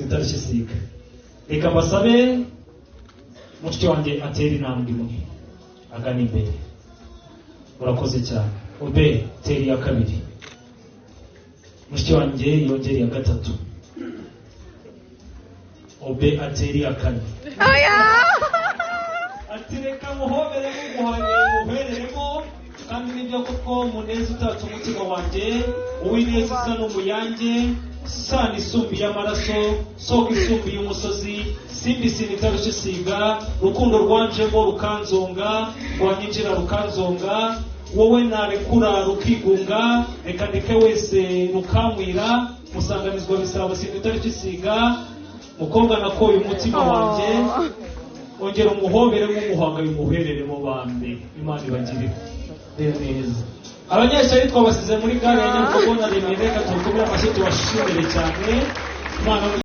itarishisiga. Reka basabe mushiki wanjye atera intambwe imwe agana imbere. Urakoze cyane. Obe teri ya kabiri. Mushiki wanjye yongera ya gatatu. Obe ateri ya kane. Atireka muhobere muhereremo kandi nibyo koko muneza utatse umutima wanjye uwineza isa n'umuyange sana isumbi y'amaraso soko isumbi y'umusozi simbi sinitarushe siga rukundo rwanjemo rukanzonga rwanyinjira rukanzonga wowe narekura rukigunga reka ndeke wese rukamwira musanganizwa bisaba sinitarushe siga mukobwa nakoye umutima wanjye ongera umuhobere nk'umuhanga umuhereremo bambe Imana ibagire neza. Abanyeshuri twabasize muri gare ya Nyabugogo na Remera, reka tukumire amashyi tubashimire cyane. Imana